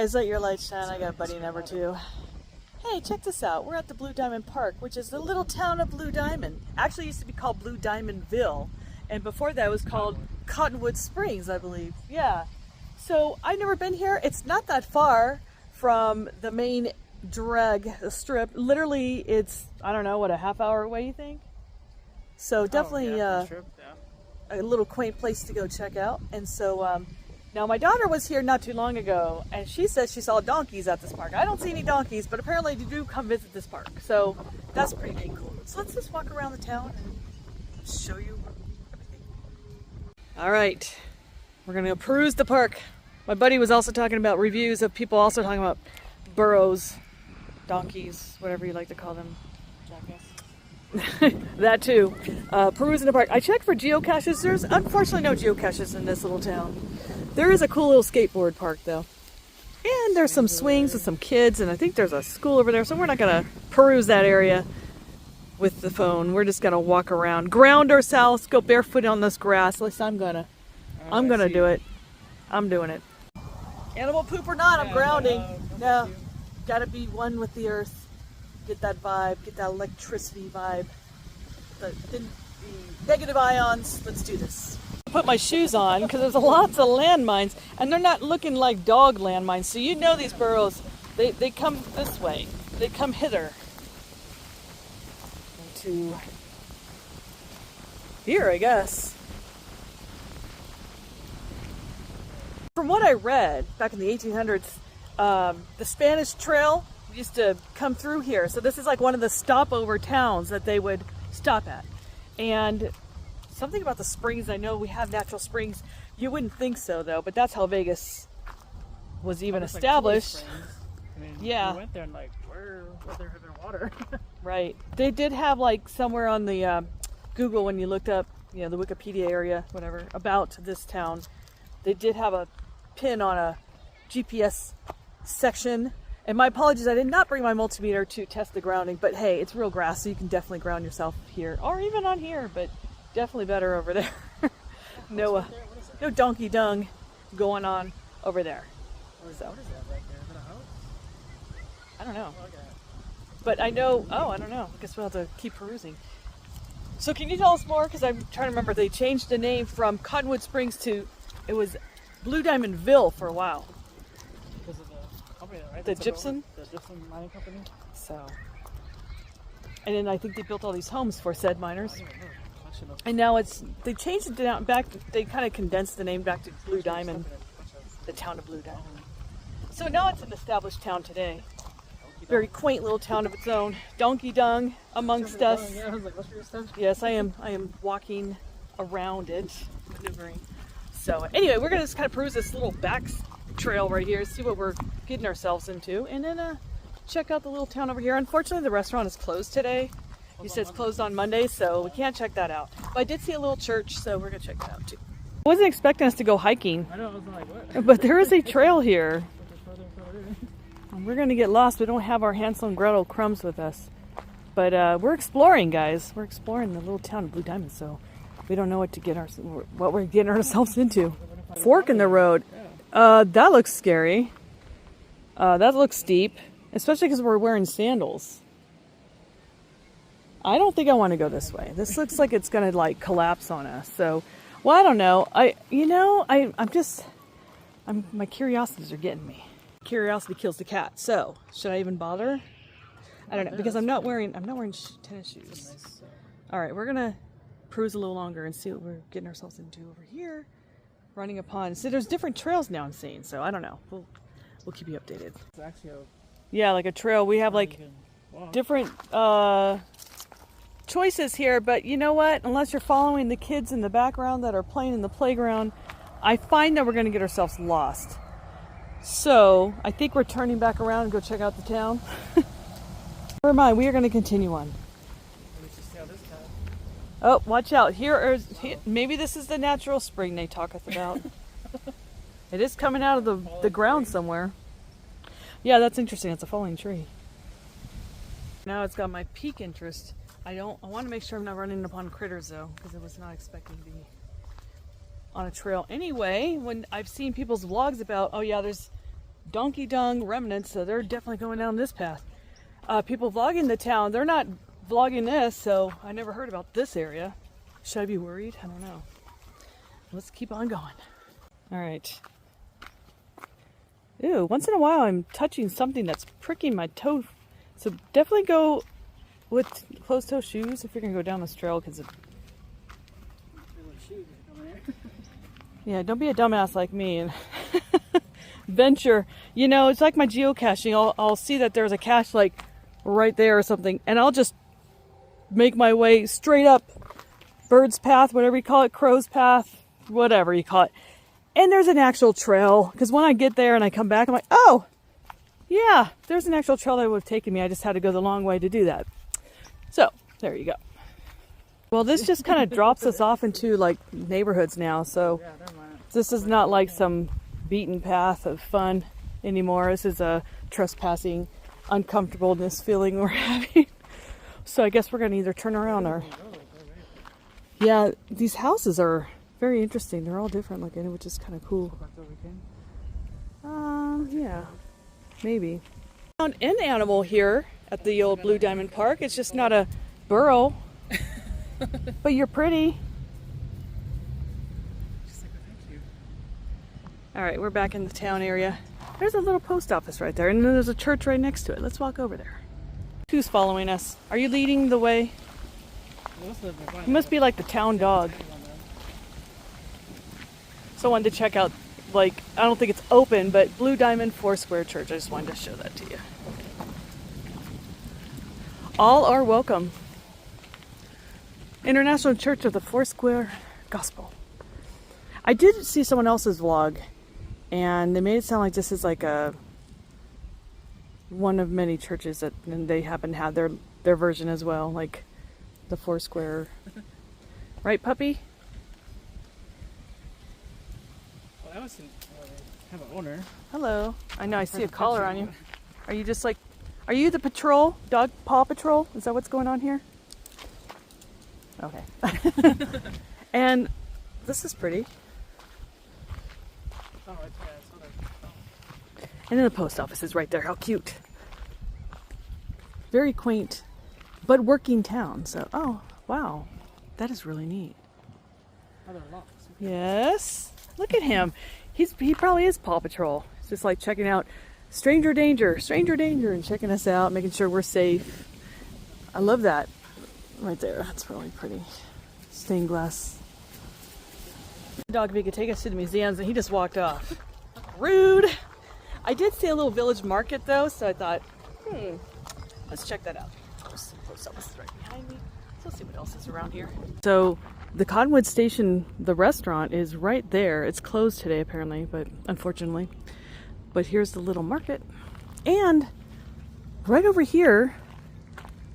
guys, LetYrLiteShine. I got buddy number 2. Hey, check this out. We're at the Blue Diamond Park, which is the little town of Blue Diamond. Actually, it used to be called Blue Diamondville, and before that it was called Cottonwood Springs, I believe. Yeah. So I've never been here. It's not that far from the main drag strip. Literally, it's, I don't know, what, a half hour away, you think? So definitely a little quaint place to go check out. And so now my daughter was here not too long ago, and she said she saw donkeys at this park. I don't see any donkeys, but apparently they do come visit this park. So that's pretty dang cool. So let's just walk around the town and show you everything. All right, we're gonna go peruse the park. My buddy was also talking about reviews of people also talking about burros, donkeys, whatever you like to call them. That too. Perusing the park. I checked for geocaches. There's unfortunately no geocaches in this little town. There is a cool little skateboard park though. And there's some swings with some kids, and I think there's a school over there, so we're not gonna peruse that area with the phone. We're just gonna walk around, ground ourselves, go barefoot on this grass. At least I'm gonna do it. I'm doing it. Animal poop or not, I'm grounding. No, gotta be one with the earth. Get that vibe, get that electricity vibe. The negative ions, let's do this. Put my shoes on because there's lots of landmines, and they're not looking like dog landmines. So you know these burrows, they come this way. They come hither. To here, I guess. From what I read back in the 1800s, the Spanish Trail used to come through here. So this is like one of the stopover towns that they would stop at. And something about the springs, I know we have natural springs. You wouldn't think so though, but that's how Vegas was even established. Like I mean, yeah. We went there and like, where was there water? Right. They did have like somewhere on the Google, when you looked up, you know, the Wikipedia area, whatever, about this town, they did have a pin on a GPS section. And my apologies, I did not bring my multimeter to test the grounding, but hey, it's real grass, so you can definitely ground yourself here, or even on here, but definitely better over there. No donkey dung going on over there. What is that right there? Is it a house? I don't know. Okay. But I know, I don't know. I guess we'll have to keep perusing. So can you tell us more? Because I'm trying to remember, they changed the name from Cottonwood Springs to, it was Blue Diamondville for a while. Because of the company, right? The gypsum? The gypsum mining company. So, and then I think they built all these homes for said miners. And now they changed it down back, they kind of condensed the name back to Blue Diamond, the town of Blue Diamond. So now it's an established town today. Very quaint little town of its own. Donkey dung amongst us. Yes, I am walking around it, maneuvering. So anyway, we're gonna just kind of peruse this little back trail right here, see what we're getting ourselves into, and then check out the little town over here. Unfortunately, the restaurant is closed today. He says it's closed on Monday, so we can't check that out. But I did see a little church, so we're gonna check that out too. I wasn't expecting us to go hiking. I know, I was like, what? But there is a trail here. We're gonna get lost. We don't have our Hansel and Gretel crumbs with us. But we're exploring, guys. We're exploring the little town of Blue Diamond, so we don't know what we're getting ourselves into. Fork in the road. That looks scary. That looks steep, especially because we're wearing sandals. I don't think I want to go this way. This looks like it's gonna like collapse on us. So, well, I don't know. My curiosities are getting me. Curiosity kills the cat. So, should I even bother? I don't know, because I'm not wearing tennis shoes. All right, we're gonna peruse a little longer and see what we're getting ourselves into over here. Running upon. See, there's different trails now I'm seeing, so I don't know. We'll keep you updated. It's actually yeah, like a trail. We have like different choices here, but you know what? Unless you're following the kids in the background that are playing in the playground, I find that we're going to get ourselves lost. So I think we're turning back around and go check out the town. Never mind, we are going to continue on. Oh, watch out. Maybe this is the natural spring they talketh about. It is coming out of the ground somewhere. Yeah, that's interesting. It's a falling tree. Now it's got my peak interest. I want to make sure I'm not running upon critters though, because I was not expecting to be on a trail. Anyway, when I've seen people's vlogs about, oh yeah, there's donkey dung remnants, so they're definitely going down this path. People vlogging the town, they're not vlogging this, so I never heard about this area. Should I be worried? I don't know. Let's keep on going. All right. Ew, once in a while I'm touching something that's pricking my toe. So definitely go with closed-toe shoes if you're gonna go down this trail, because yeah, don't be a dumbass like me and venture. You know, it's like my geocaching. I'll see that there's a cache like right there or something, and I'll just make my way straight up bird's path, whatever you call it, crow's path, whatever you call it. And there's an actual trail, because when I get there and I come back, I'm like, oh, yeah, there's an actual trail that would have taken me. I just had to go the long way to do that. So, there you go. Well, this just kind of drops us off into like neighborhoods now, so this is not like some beaten path of fun anymore. This is a trespassing, uncomfortableness feeling we're having. So I guess we're going to either turn around or... Yeah, these houses are very interesting. They're all different looking, which is kind of cool. Yeah, maybe. Found an animal here at the old Blue Diamond Park. It's just not a burro, but you're pretty. All right, we're back in the town area. There's a little post office right there, and then there's a church right next to it. Let's walk over there. Who's following us? Are you leading the way? You must be like the town dog. So I wanted to check out, like, I don't think it's open, but Blue Diamond Foursquare Church. I just wanted to show that to you. All are welcome. International Church of the Foursquare Gospel. I did see someone else's vlog, and they made it sound like this is like one of many churches that, and they happen to have their version as well, like the Foursquare. Right, puppy? Well, I was have an owner. Hello. I know, I see a collar on you. Are you just like, are you the patrol? Dog Paw Patrol? Is that what's going on here? Okay. And this is pretty. And then the post office is right there. How cute. Very quaint, but working town. So, oh, wow. That is really neat. Yes. Look at him. He probably is Paw Patrol. It's just like checking out stranger danger, and checking us out, making sure we're safe. I love that right there. That's really pretty. Stained glass. Dog, if he could take us to the museums, and he just walked off. Rude. I did see a little village market though, so I thought, let's check that out. Post office is right behind me. So let's see what else is around here. So the Cottonwood Station, the restaurant, is right there. It's closed today apparently, but unfortunately. But here's the little market. And right over here,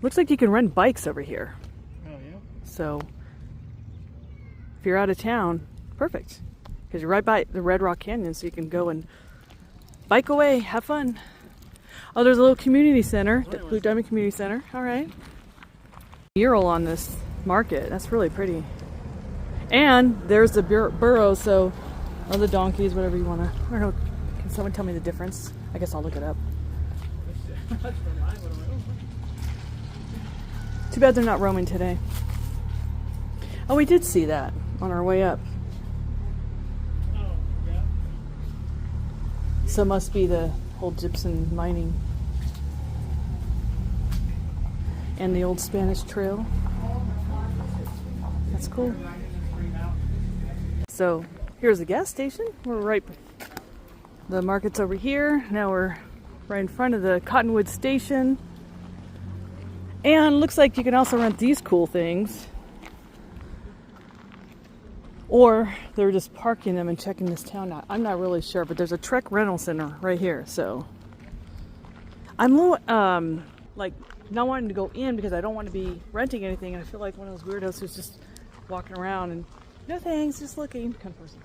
looks like you can rent bikes over here. Oh yeah. So if you're out of town, perfect. Because you're right by the Red Rock Canyon, so you can go and bike away, have fun. Oh, there's a little community center, the Blue Diamond Community Center. All right. Mural on this market. That's really pretty. And there's the burro, so, or the donkeys, whatever you want to. I don't know. Can someone tell me the difference? I guess I'll look it up. Too bad they're not roaming today. Oh, we did see that on our way up. So it must be the old gypsum mining and the old Spanish trail. That's cool. So here's the gas station. We're right, the market's over here. Now we're right in front of the Cottonwood Station. And looks like you can also rent these cool things. Or they're just parking them and checking this town out. I'm not really sure, but there's a Trek rental center right here. So I'm like not wanting to go in because I don't want to be renting anything, and I feel like one of those weirdos who's just walking around and no thanks, just looking kind of person.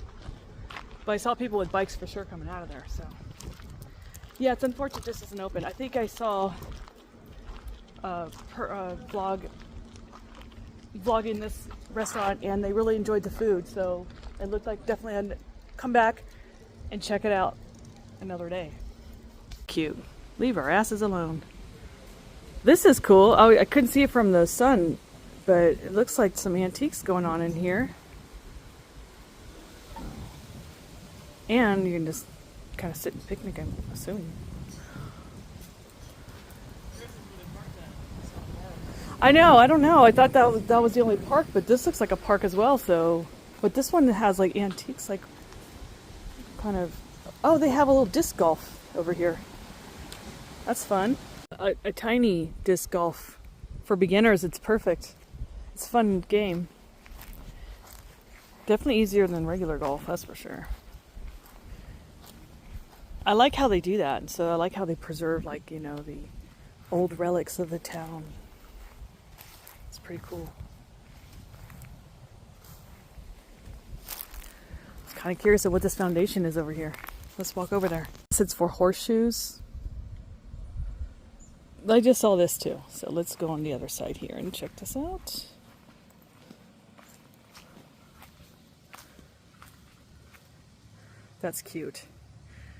But I saw people with bikes for sure coming out of there. So yeah, it's unfortunate this isn't open. I think I saw a vlogging this restaurant, and they really enjoyed the food, so it looked like definitely I'd come back and check it out another day. cute. Leave our asses alone. This is cool. Oh, I couldn't see it from the sun, but it looks like some antiques going on in here. And you can just kind of sit and picnic, I'm assuming. I know, I don't know. I thought that was the only park, but this looks like a park as well, so. But this one has like antiques, like kind of. Oh, they have a little disc golf over here. That's fun. A tiny disc golf. For beginners, it's perfect. It's a fun game. Definitely easier than regular golf, that's for sure. I like how they do that. So I like how they preserve, like, you know, the old relics of the town. It's pretty cool. I'm kind of curious of what this foundation is over here. Let's walk over there. It's for horseshoes. I just saw this too. So let's go on the other side here and check this out. That's cute.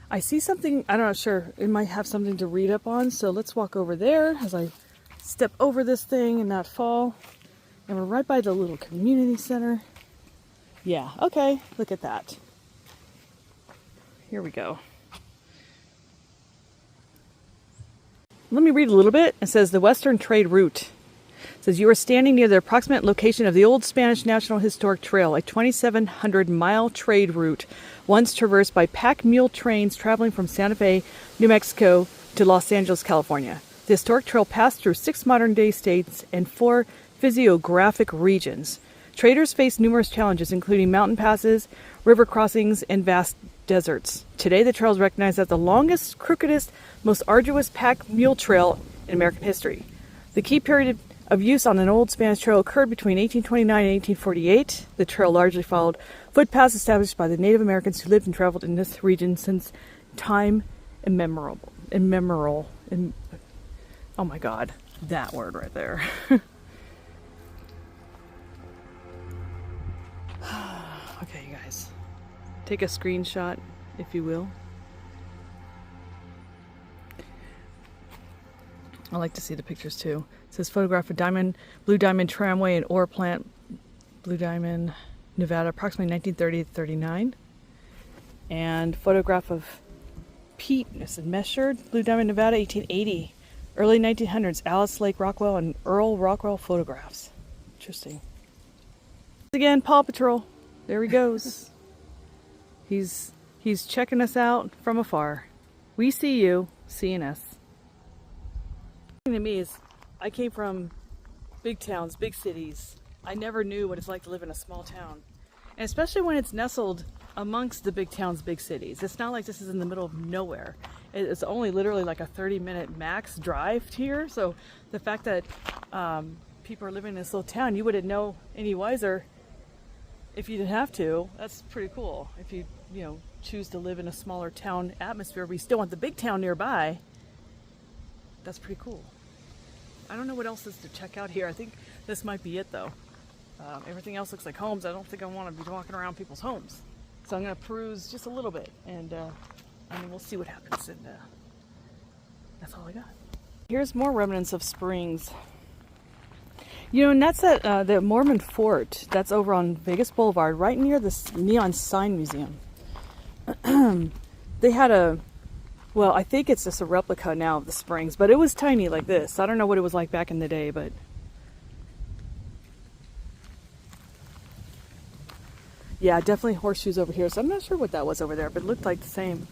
I see something, I'm not sure, it might have something to read up on, so let's walk over there as I step over this thing and not fall. And we're right by the little community center. Yeah, okay, look at that. Here we go. Let me read a little bit. It says, the Western Trade Route. It says, you are standing near the approximate location of the Old Spanish National Historic Trail, a 2,700-mile trade route once traversed by pack mule trains traveling from Santa Fe, New Mexico to Los Angeles, California. The historic trail passed through 6 modern-day states and 4 physiographic regions. Traders faced numerous challenges, including mountain passes, river crossings, and vast deserts. Today, the trail is recognized as the longest, crookedest, most arduous pack mule trail in American history. The key period of use on an old Spanish trail occurred between 1829 and 1848. The trail largely followed footpaths established by the Native Americans who lived and traveled in this region since time immemorial. Oh my God, that word right there. Okay, you guys, take a screenshot, if you will. I like to see the pictures too. It says photograph of Blue Diamond Tramway and ore plant, Blue Diamond, Nevada, approximately 1930 to 39. And photograph of Pete, this is measured, Blue Diamond, Nevada, 1880. Early 1900s, Alice Lake Rockwell and Earl Rockwell photographs. Interesting. Again, Paw Patrol. There he goes. He's checking us out from afar. We see you, seeing us. The thing to me is, I came from big towns, big cities. I never knew what it's like to live in a small town. And especially when it's nestled amongst the big towns, big cities. It's not like this is in the middle of nowhere. It's only literally like a 30-minute max drive here. So the fact that people are living in this little town, you wouldn't know any wiser if you didn't have to. That's pretty cool. If you choose to live in a smaller town atmosphere, we still want the big town nearby. That's pretty cool. I don't know what else is to check out here. I think this might be it though. Everything else looks like homes. I don't think I want to be walking around people's homes. So I'm going to peruse just a little bit and we'll see what happens. And that's all I got. Here's more remnants of springs. And that's at the Mormon Fort. That's over on Vegas Boulevard, right near this Neon Sign Museum. They had I think it's just a replica now of the springs, but it was tiny like this. I don't know what it was like back in the day, but yeah, definitely horseshoes over here. So I'm not sure what that was over there, but it looked like the same.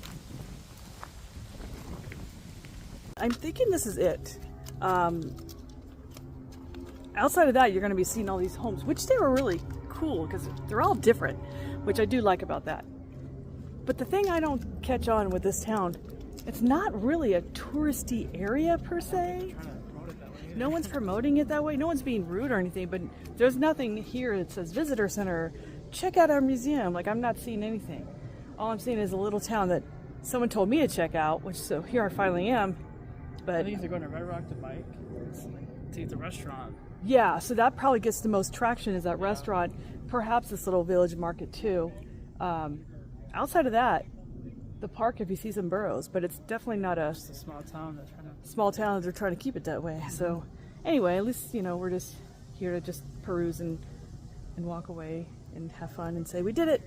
I'm thinking this is it. Outside of that, you're going to be seeing all these homes, which they were really cool because they're all different, which I do like about that. But the thing I don't catch on with this town, it's not really a touristy area per se. No one's promoting it that way. No one's being rude or anything, but there's nothing here that says visitor center, check out our museum. Like, I'm not seeing anything. All I'm seeing is a little town that someone told me to check out, so here I finally am. But I think if they're going to Red Rock to bike, to eat the restaurant. Yeah, so that probably gets the most traction is that restaurant, perhaps this little village market too. Outside of that, the park if you see some burros, but it's definitely not a It's a small town. They're trying to. small town that they're trying to keep it that way. So anyway, at least, you know, we're just here to just peruse and walk away and have fun and say we did it.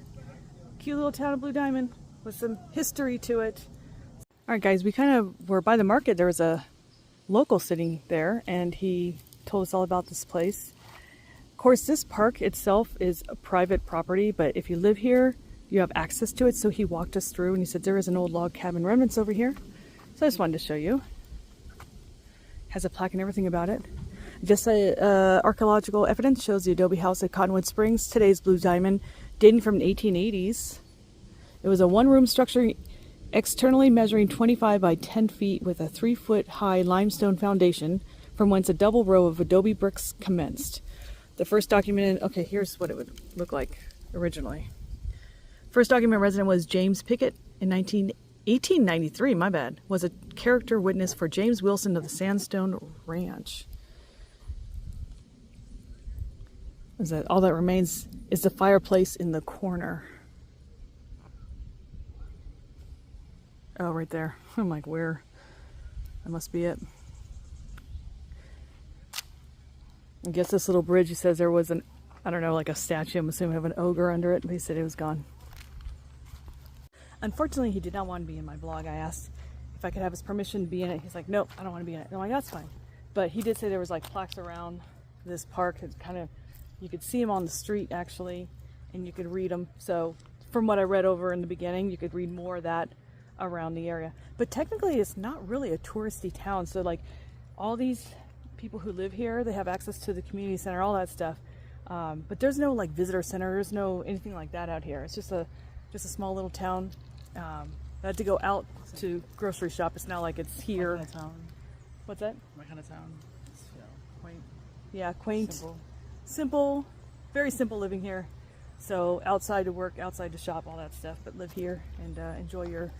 Cute little town of Blue Diamond with some history to it. All right, guys, we kind of were by the market. There was a local sitting there, and he told us all about this place. Of course, this park itself is a private property, but if you live here, you have access to it. So he walked us through, and he said there is an old log cabin remnants over here. So I just wanted to show you. Has a plaque and everything about it. Just archaeological evidence shows the adobe house at Cottonwood Springs, today's Blue Diamond, dating from the 1880s. It was a one-room structure externally measuring 25 by 10 feet with a 3-foot high limestone foundation from whence a double row of adobe bricks commenced. The first documented, okay, here's what it would look like originally. First documented resident was James Pickett in 1893, my bad, was a character witness for James Wilson of the Sandstone Ranch. Is that all that remains is the fireplace in the corner. Oh, right there. I'm like, where? That must be it. I guess this little bridge, he says there was an, I don't know, like a statue, I'm assuming, of an ogre under it, but he said it was gone. Unfortunately, he did not want to be in my blog. I asked if I could have his permission to be in it. He's like, nope, I don't want to be in it. I'm like, that's fine. But he did say there was like plaques around this park. It's kind of, you could see them on the street actually, and you could read them. So from what I read over in the beginning, you could read more of that around the area. But technically, it's not really a touristy town. So like all these people who live here, they have access to the community center, all that stuff. But there's no like visitor center. There's no anything like that out here. It's just a small little town. I had to go out to grocery shop. It's not like it's here. My kind of town. What's that? My kind of town. It's, you know, quaint. Yeah, quaint, Simple. very simple living here. So outside to work, outside to shop, all that stuff. But live here and enjoy your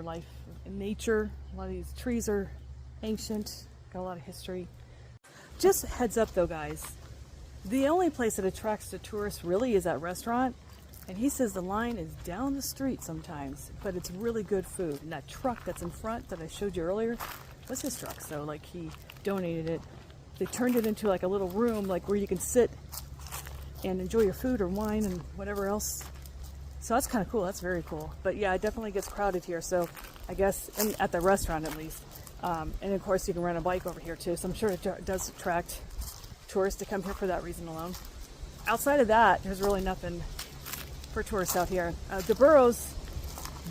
life in nature. A lot of these trees are ancient. Got a lot of history. Just a heads up though, guys. The only place that attracts the tourists really is that restaurant. And he says the line is down the street sometimes, but it's really good food. And that truck that's in front that I showed you earlier was his truck. So like he donated it. They turned it into like a little room, like where you can sit and enjoy your food or wine and whatever else. So that's kind of cool. That's very cool. But yeah, it definitely gets crowded here. So I guess at the restaurant at least. And of course you can rent a bike over here too. So I'm sure it does attract tourists to come here for that reason alone. Outside of that, there's really nothing for tourists out here. The burros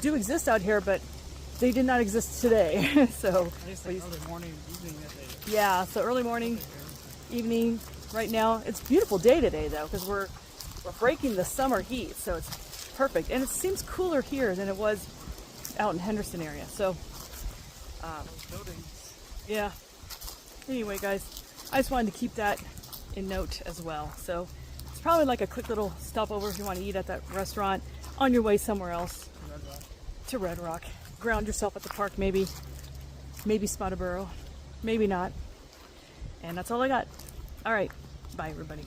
do exist out here, but they did not exist today. So It's like early morning, evening that they. yeah, so early morning, evening. Right now, it's a beautiful day today though, because we're breaking the summer heat, so it's perfect. And it seems cooler here than it was out in Henderson area. So Buildings. yeah. Anyway, guys, I just wanted to keep that in note as well. So it's probably like a quick little stopover if you want to eat at that restaurant on your way somewhere else Red Rock. to Red Rock. Ground yourself at the park, maybe spot a burro, maybe not. And that's all I got. All right, bye everybody.